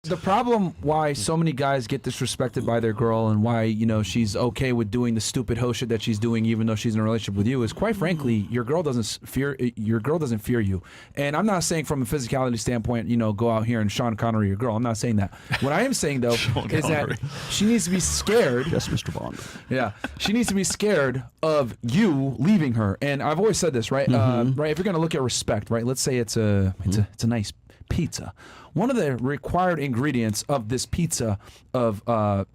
The problem why so many guys get disrespected by their girl and why, you know, she's okay with doing the stupid hoe shit that she's doing even though she's in a relationship with you is, quite frankly, your girl doesn't fear you. And I'm not saying from a physicality standpoint, you know, go out here and Sean Connery your girl. I'm not saying that. What I am saying though is that she needs to be scared. Yes, Mr. Bond. Yeah. She needs to be scared of you leaving her. And I've always said this, right? Right, if you're going to look at respect, right? Let's say it's a nice pizza. One of the required ingredients of this pizza of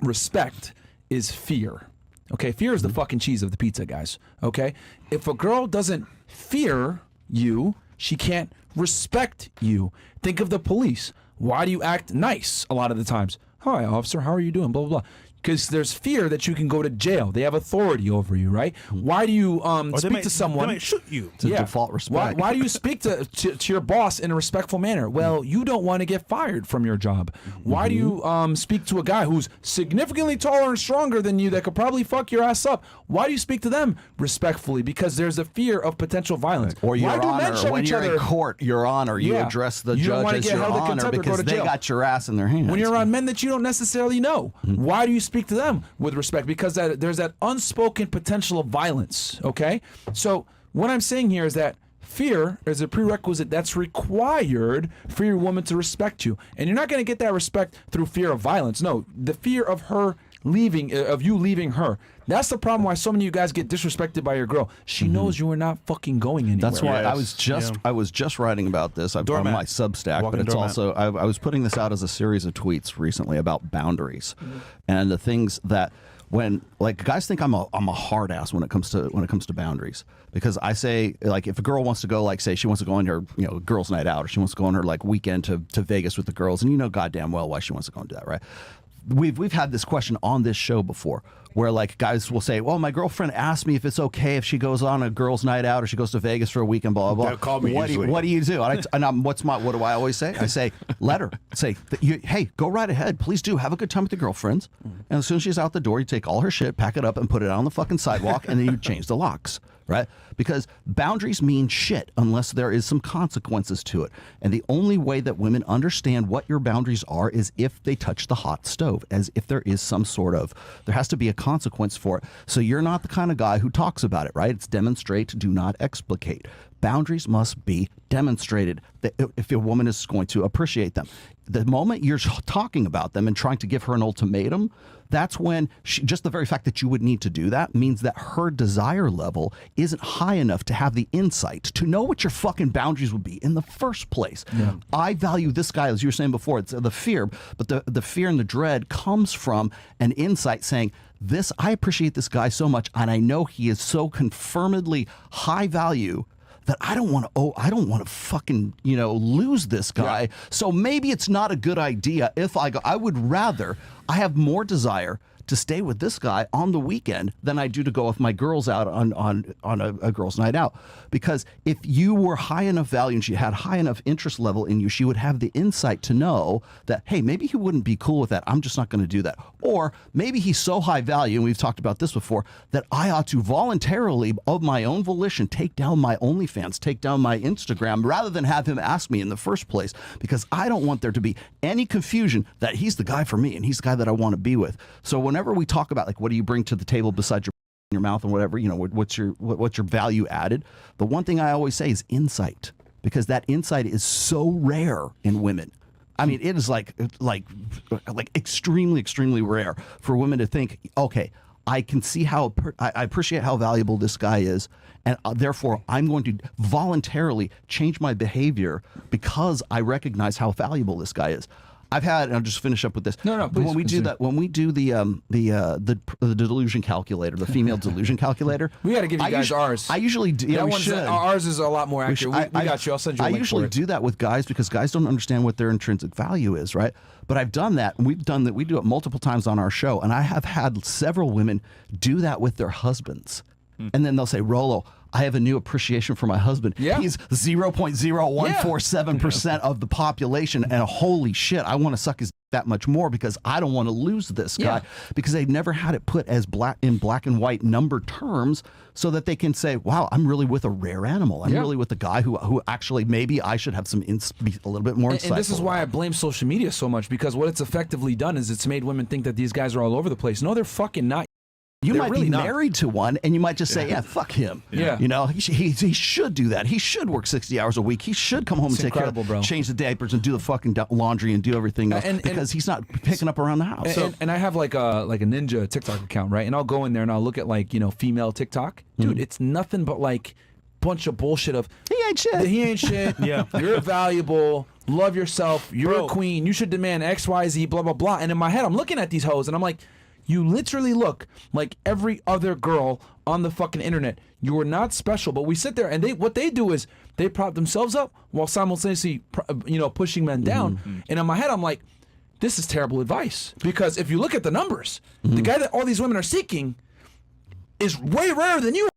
respect is fear. Okay, fear is the fucking cheese of the pizza, guys. Okay, if a girl doesn't fear you, she can't respect you. Think of the police. Why do you act nice a lot of the times? Hi, officer, how are you doing? Blah, blah, blah. Because there's fear that you can go to jail. They have authority over you, right? Why do you speak to someone? They might shoot you. It's a default respect. Why do you speak to your boss in a respectful manner? Well, you don't want to get fired from your job. Why do you speak to a guy who's significantly taller and stronger than you that could probably fuck your ass up? Why do you speak to them respectfully? Because there's a fear of potential violence. Or your Why do men honor. show When each you're other? in court, your honor. You address the You don't judge wanna as get your held in honor contempt or go because to they jail. got your ass in their hands. When you're around men that you don't necessarily know, why do you speak to them with respect? Because there's that unspoken potential of violence, okay? So what I'm saying here is that fear is a prerequisite that's required for your woman to respect you. And you're not going to get that respect through fear of violence. No, the fear of her leaving, of you leaving her. That's the problem why so many of you guys get disrespected by your girl. She knows you are not fucking going anywhere. That's why I was just writing about this on my Substack, but it's also I was putting this out as a series of tweets recently about boundaries and the things that when like guys think I'm a hard ass when it comes to boundaries, because I say, like, if a girl wants to go, like, say she wants to go on her girls' night out, or she wants to go on her like weekend to Vegas with the girls, and you know goddamn well why she wants to go and do that, right? We've had this question on this show before where like guys will say, well, my girlfriend asked me if it's okay if she goes on a girls' night out or she goes to Vegas for a weekend, blah, blah, blah. They'll call me what do you do? What do I always say? I say, let her. Say, hey, go right ahead. Please do. Have a good time with the girlfriends. And as soon as she's out the door, you take all her shit, pack it up, and put it out on the fucking sidewalk, and then you change the locks. Right? Because boundaries mean shit unless there is some consequences to it. And the only way that women understand what your boundaries are is if they touch the hot stove, as if there is some sort of, there has to be a consequence for it. So you're not the kind of guy who talks about it, right? It's demonstrate, do not explicate. Boundaries must be demonstrated that if a woman is going to appreciate them. The moment you're talking about them and trying to give her an ultimatum, that's when just the very fact that you would need to do that means that her desire level isn't high enough to have the insight to know what your fucking boundaries would be in the first place. Yeah. I value this guy, as you were saying before, it's the fear, but the fear and the dread comes from an insight saying, I appreciate this guy so much, and I know he is so confirmedly high value that I don't want to fucking, lose this guy. Yeah. So maybe it's not a good idea if I go. I have more desire to stay with this guy on the weekend than I do to go with my girls out on a girls' night out. Because if you were high enough value and she had high enough interest level in you, she would have the insight to know that, hey, maybe he wouldn't be cool with that. I'm just not going to do that. Or maybe he's so high value, and we've talked about this before, that I ought to voluntarily, of my own volition, take down my OnlyFans, take down my Instagram, rather than have him ask me in the first place, because I don't want there to be any confusion that he's the guy for me and he's the guy that I want to be with. So whenever we talk about, like, what do you bring to the table besides your mouth and whatever, what's your value added, the one thing I always say is insight, because that insight is so rare in women. I mean, it is like extremely, extremely rare for women to think, okay, I can see how I appreciate how valuable this guy is, and therefore I'm going to voluntarily change my behavior because I recognize how valuable this guy is. I've had, and I'll just finish up with this. No, please. When we do the delusion calculator, the female delusion calculator, we got to give you guys ours. I usually do. Yeah, ours is a lot more accurate. We got you. I'll send you a link. I usually do that with guys because guys don't understand what their intrinsic value is, right? But I've done that, and we've done that. We do it multiple times on our show, and I have had several women do that with their husbands, and then they'll say, "Rolo, I have a new appreciation for my husband. Yeah. He's 0.0147% of the population, and holy shit, I want to suck his that much more because I don't want to lose this guy, because they've never had it put as black and white number terms so that they can say, wow, I'm really with a rare animal. I'm really with a guy who actually maybe I should have be a little bit more insightful. And this is why I blame social media so much, because what it's effectively done is it's made women think that these guys are all over the place. No, they're fucking not. You They're might really be not. married to one, and you might just say, yeah, fuck him. Yeah. You know, he should do that. He should work 60 hours a week. He should come home and take care of, change the diapers and do the fucking laundry and do everything else, because he's not picking up around the house. And I have like a ninja TikTok account, right? And I'll go in there and I'll look at like, female TikTok. Dude, it's nothing but like bunch of bullshit of he ain't shit. He ain't shit. You're valuable. Love yourself. You're a queen. You should demand X, Y, Z, blah, blah, blah. And in my head, I'm looking at these hoes and I'm like, you literally look like every other girl on the fucking internet. You are not special. But we sit there and what they do is they prop themselves up while simultaneously, pushing men down. And in my head, I'm like, this is terrible advice. Because if you look at the numbers, the guy that all these women are seeking is way rarer than you.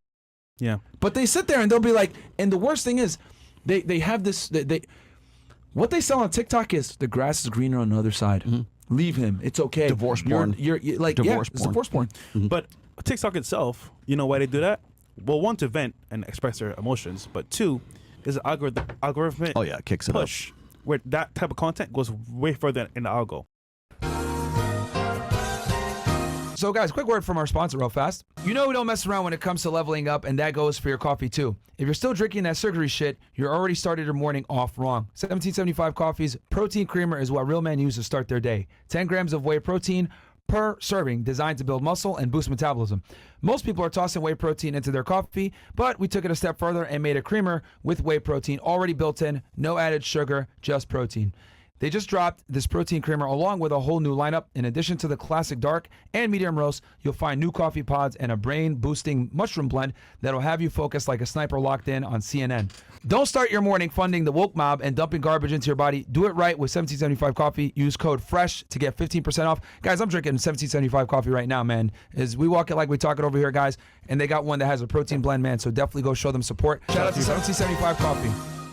Yeah. But they sit there and they'll be like, and the worst thing is, they have this, what they sell on TikTok is the grass is greener on the other side. Leave him. It's okay. Divorce porn. You're like, divorce it's divorce porn. But TikTok itself, you know why they do that? Well, one, to vent and express their emotions, but two, is an algorithmic it kicks it push where that type of content goes way further in the algo. So guys, quick word from our sponsor real fast. You know we don't mess around when it comes to leveling up, and that goes for your coffee too. If you're still drinking that sugary shit, you're already started your morning off wrong. 1775 Coffee's protein creamer is what real men use to start their day. 10 grams of whey protein per serving, designed to build muscle and boost metabolism. Most people are tossing whey protein into their coffee, but we took it a step further and made a creamer with whey protein already built in, no added sugar, just protein. They just dropped this protein creamer along with a whole new lineup. In addition to the classic dark and medium roast, you'll find new coffee pods and a brain-boosting mushroom blend that'll have you focused like a sniper locked in on CNN. Don't start your morning funding the woke mob and dumping garbage into your body. Do it right with 1775 Coffee. Use code FRESH to get 15% off. Guys, I'm drinking 1775 Coffee right now, man. As we walk it like we talk it over here, guys, and they got one that has a protein blend, man, so definitely go show them support. Shout out to 1775 Coffee.